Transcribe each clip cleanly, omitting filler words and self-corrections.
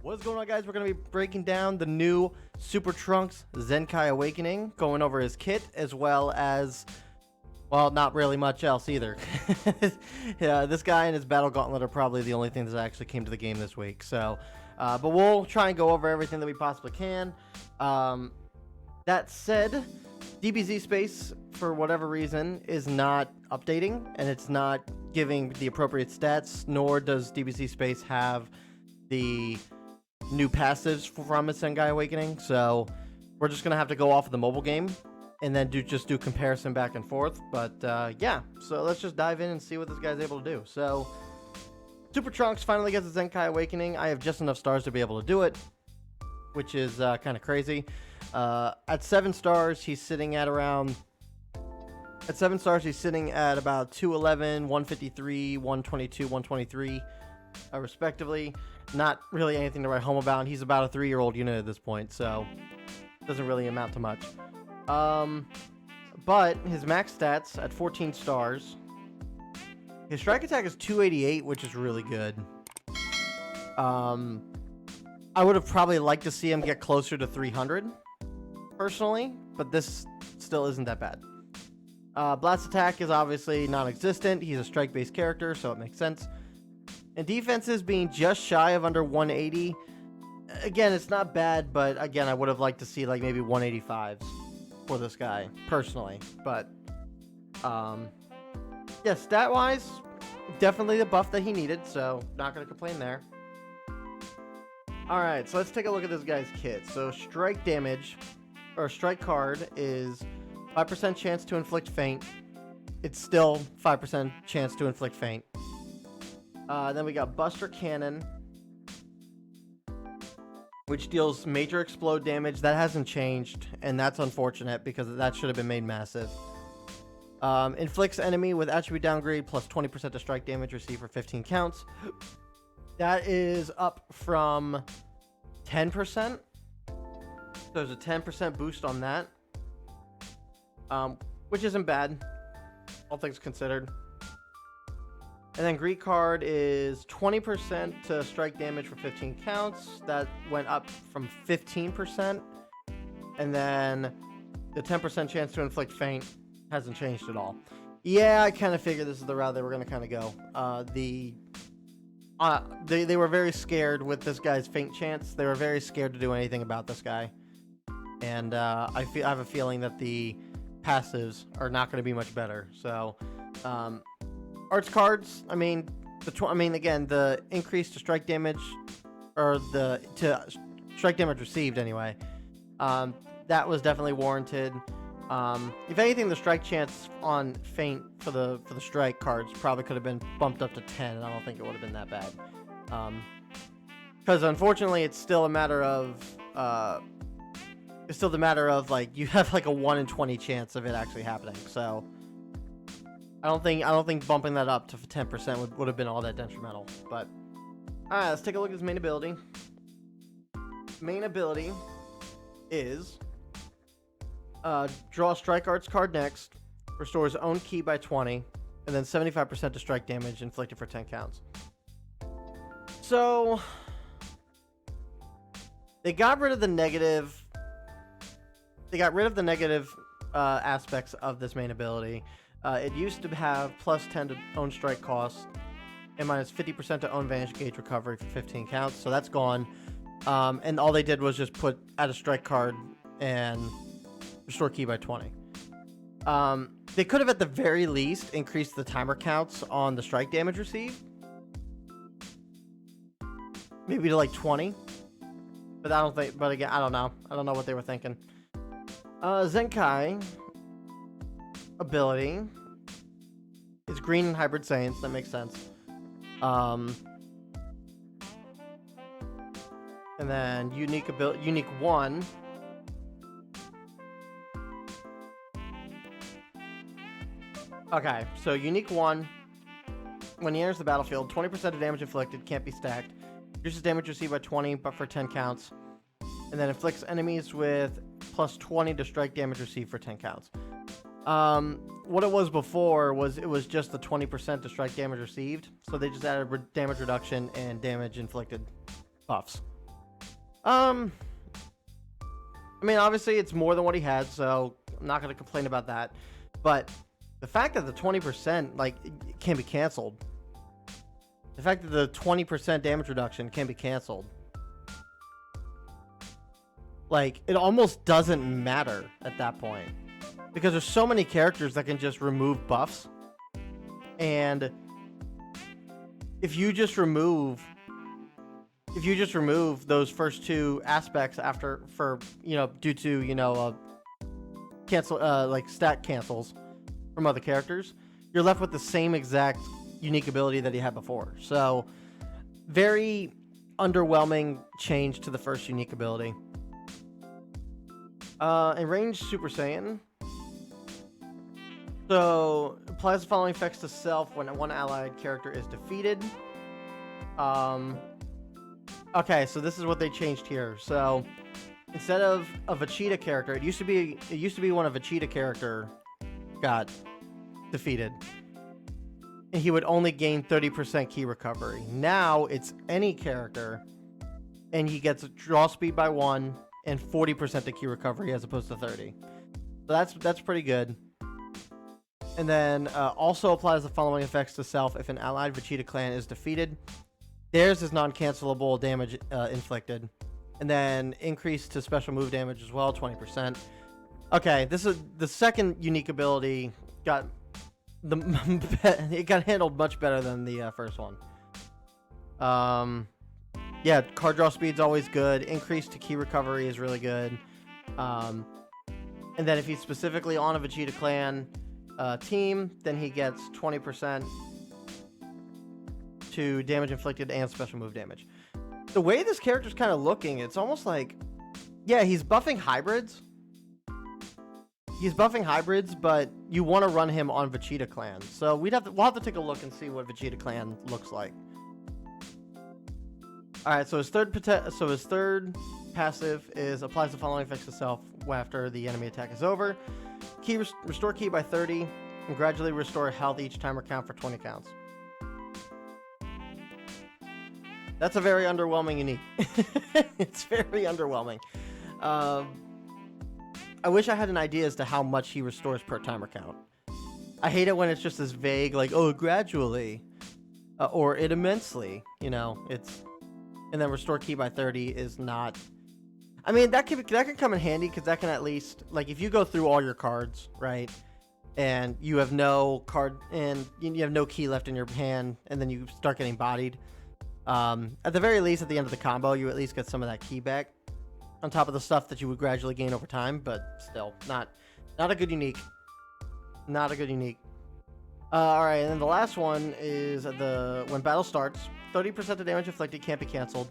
What's going on, guys? We're going to be breaking down the new Super Trunks Zenkai Awakening, going over his kit, as well as, well, not really much else either. Yeah, this guy and his Battle Gauntlet are probably the only things that actually came to the game this week. So, but we'll try and go over everything that we possibly can. That said, DBZ Space, for whatever reason, is not updating, and it's not giving the appropriate stats, nor does DBZ Space have the new passives from its Zenkai Awakening. So we're just gonna have to go off of the mobile game and then just do comparison back and forth. But yeah, so let's just dive in and see what this guy's able to do. So Super Trunks finally gets the Zenkai Awakening. I have just enough stars to be able to do it, which is kind of crazy. At 7 stars, he's sitting at around. At 7 stars, he's sitting at about 211, 153, 122, 123, respectively. Not really anything to write home about. He's about a 3-year-old unit at this point, so doesn't really amount to much. But his max stats at 14 stars. His strike attack is 288, which is really good. I would have probably liked to see him get closer to 300, personally, but this still isn't that bad. Blast attack is obviously non-existent. He's a strike-based character, so it makes sense. And defenses being just shy of under 180. Again, it's not bad, but again, I would have liked to see like maybe 185s for this guy, personally. But, yeah, stat-wise, definitely the buff that he needed, so not going to complain there. Alright, so let's take a look at this guy's kit. So strike damage, or strike card, is 5% chance to inflict feint. It's still 5% chance to inflict feint. Then we got Buster Cannon, which deals major explode damage. That hasn't changed, and that's unfortunate because that should have been made massive. Inflicts enemy with attribute downgrade plus 20% to strike damage received for 15 counts. That is up from 10%. There's a 10% boost on that, which isn't bad, all things considered. And then Greek card is 20% to strike damage for 15 counts. That went up from 15%. And then the 10% chance to inflict feint hasn't changed at all. Yeah, I kind of figured this is the route they were going to kind of go. They were very scared with this guy's feint chance. They were very scared to do anything about this guy. And I have a feeling that the passives are not going to be much better. So, arts cards, again, the increase to strike damage, or to strike damage received anyway, that was definitely warranted. If anything, the strike chance on feint for the strike cards probably could have been bumped up to 10, and I don't think it would have been that bad. Because unfortunately, it's still a matter of like you have like a 1 in 20 chance of it actually happening. So I don't think bumping that up to 10% would have been all that detrimental. But alright, let's take a look at his main ability. Main ability is draw a strike arts card next, restores own key by 20, and then 75% to strike damage inflicted for 10 counts. So they got rid of the negative. They got rid of the negative aspects of this main ability. It used to have plus 10 to own strike cost and minus 50% to own vanish gauge recovery for 15 counts. So that's gone. And all they did was just add a strike card and restore key by 20. They could have at the very least increased the timer counts on the strike damage received. Maybe to like 20. But again, I don't know. I don't know what they were thinking. Zenkai ability is green and hybrid Saiyans. That makes sense. And then unique 1. Okay, so unique 1. When he enters the battlefield, 20% of damage inflicted can't be stacked. Reduces damage received by 20, but for 10 counts. And then inflicts enemies with plus 20 to strike damage received for 10 counts. What it was before was it was just the 20% to strike damage received. So they just added damage reduction and damage inflicted buffs. Um, I mean, obviously it's more than what he had, so I'm not going to complain about that. But the fact that the 20% like it can be canceled, the fact that the 20% damage reduction can be canceled, like it almost doesn't matter at that point because there's so many characters that can just remove buffs, and if you just remove those first two aspects after due to cancel like stat cancels from other characters, you're left with the same exact unique ability that he had before. So very underwhelming change to the first unique ability. Enraged Super Saiyan. So applies the following effects to self when one allied character is defeated. Okay, so this is what they changed here. So instead of a Vegeta character, it used to be when a Vegeta character got defeated, and he would only gain 30% key recovery. Now it's any character, and he gets draw speed by 1 and 40% to key recovery as opposed to 30. So that's pretty good. And then also applies the following effects to self if an allied Vegeta clan is defeated. Theirs is non-cancelable damage inflicted. And then increase to special move damage as well, 20%. Okay, this is the second unique ability. It got handled much better than the first one. Yeah, card draw speed's always good. Increase to key recovery is really good. And then if he's specifically on a Vegeta clan team, then he gets 20% to damage inflicted and special move damage. The way this character's kind of looking, it's almost like, yeah, he's buffing hybrids. But you want to run him on Vegeta clan. So we'll have to take a look and see what Vegeta clan looks like. All right, so his third passive is applies the following effects to self after the enemy attack is over. Restore key by 30 and gradually restore health each timer count for 20 counts. That's a very underwhelming unique. It's very underwhelming. I wish I had an idea as to how much he restores per timer count. I hate it when it's just this vague, like, oh, gradually, or it immensely. And then restore key by 30 is not. I mean, that can come in handy because that can at least, like, if you go through all your cards, right, and you have no card and you have no key left in your hand, and then you start getting bodied. At the very least, at the end of the combo, you at least get some of that key back on top of the stuff that you would gradually gain over time, but still not a good unique. Not a good unique. All right, and then the last one is when battle starts, 30% of damage inflicted can't be canceled.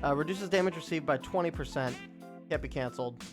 Reduces damage received by 20%, can't be canceled.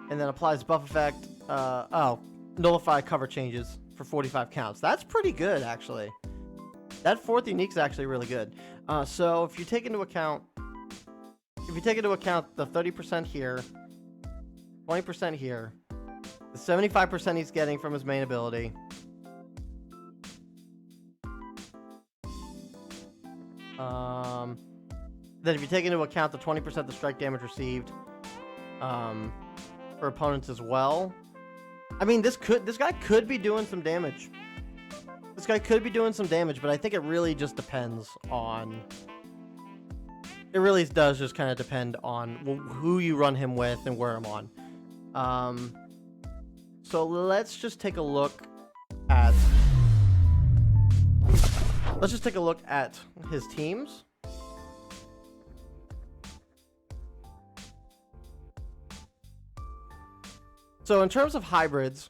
And then applies buff effect. Nullify cover changes for 45 counts. That's pretty good, actually. That fourth unique is actually really good. So if you take into account the 30% here, 20% here, the 75% he's getting from his main ability, then if you take into account the 20% the strike damage received for opponents as well, I mean, this guy could be doing some damage. This guy could be doing some damage, but I think it really just depends on. It really does just kind of depend on who you run him with and where I'm on. So let's just take a look at. Let's just take a look at his teams. So in terms of hybrids.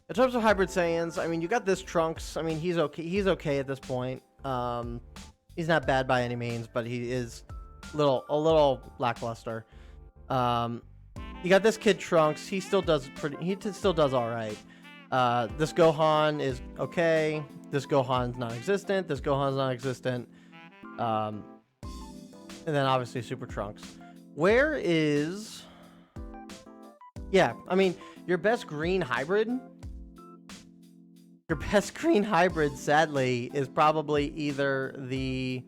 In terms of hybrid Saiyans, I mean, you got this Trunks. I mean, he's okay. He's okay at this point. He's not bad by any means, but he is a little lackluster. You got this kid Trunks. He still does all right. This Gohan is okay. This Gohan's non-existent. This Gohan's non-existent. And then obviously Super Trunks. Where is? Yeah, I mean, your best green hybrid. Your best green hybrid, sadly, is probably either the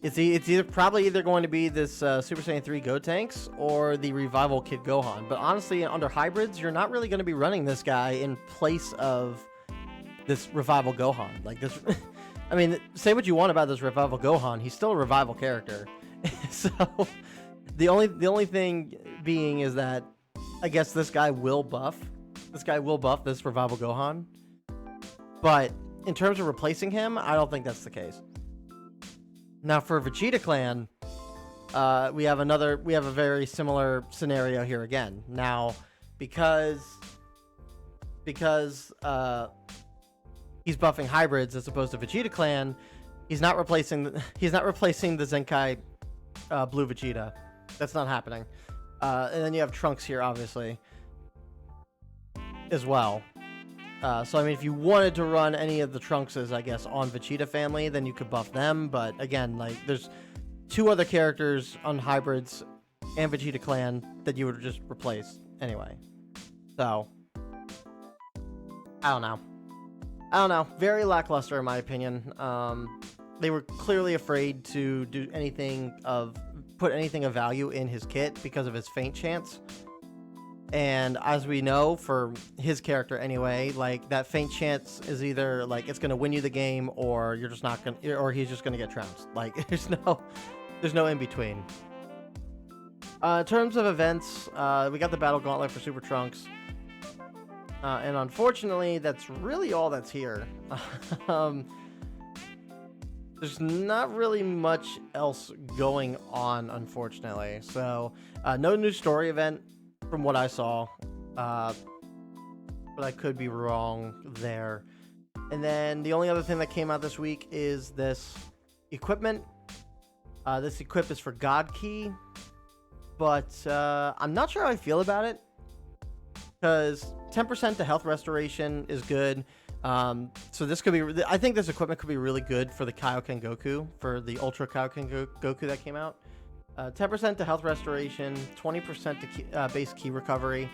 It's probably either going to be this Super Saiyan 3 Gotenks or the Revival Kid Gohan. But honestly, under hybrids, you're not really going to be running this guy in place of this Revival Gohan. Like this, I mean, say what you want about this Revival Gohan, he's still a Revival character. So the only thing being is that I guess this guy will buff. This guy will buff this Revival Gohan. But in terms of replacing him, I don't think that's the case. Now for Vegeta Clan, we have a very similar scenario here again. Now, because he's buffing hybrids as opposed to Vegeta Clan, he's not replacing the Zenkai Blue Vegeta. That's not happening. And then you have Trunks here, obviously, as well. So, I mean, if you wanted to run any of the Trunkses, I guess, on Vegeta family, then you could buff them. But again, like, there's two other characters on hybrids and Vegeta Clan that you would just replace anyway. So, I don't know. Very lackluster, in my opinion. They were clearly afraid to do put anything of value in his kit because of his feint chance. And as we know, for his character anyway, like, that feint chance is either like it's gonna win you the game, or you're just not gonna, or he's just gonna get trounced. Like, there's no in between. In terms of events, we got the Battle Gauntlet for Super Trunks, and unfortunately, that's really all that's here. There's not really much else going on, unfortunately. So, no new story event from what I saw, but I could be wrong there. And then the only other thing that came out this week is this equipment. This equip is for God Key, but I'm not sure how I feel about it, because 10% to health restoration is good. So this could be, I think this equipment could be really good for the Kaioken Goku, for the Ultra Kaioken Goku that came out. 10% to health restoration, 20% to base key recovery,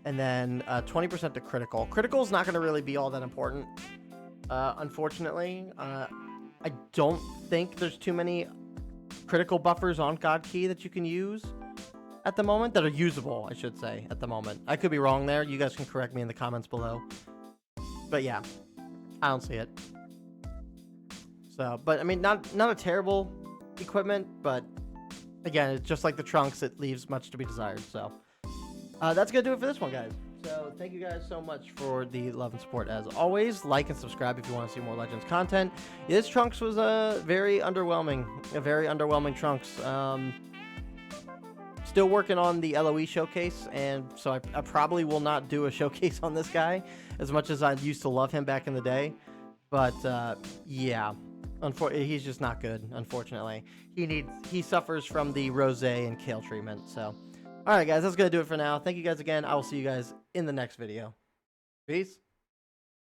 and then 20% to critical. Critical is not going to really be all that important, unfortunately. I don't think there's too many critical buffers on God Key that you can use at the moment, that are usable, I should say, at the moment. I could be wrong there. You guys can correct me in the comments below. But yeah, I don't see it. So, but I mean, not a terrible equipment, but again, it's just like the Trunks, it leaves much to be desired. So, that's gonna do it for this one, guys. So, thank you guys so much for the love and support as always. Like and subscribe if you want to see more Legends content. This Trunks was a very underwhelming Trunks. Still working on the LOE showcase, and so I probably will not do a showcase on this guy as much as I used to love him back in the day. But yeah, he's just not good, unfortunately. He suffers from the rose and kale treatment. So, all right, guys, that's gonna do it for now. Thank you guys again. I will see you guys in the next video. Peace.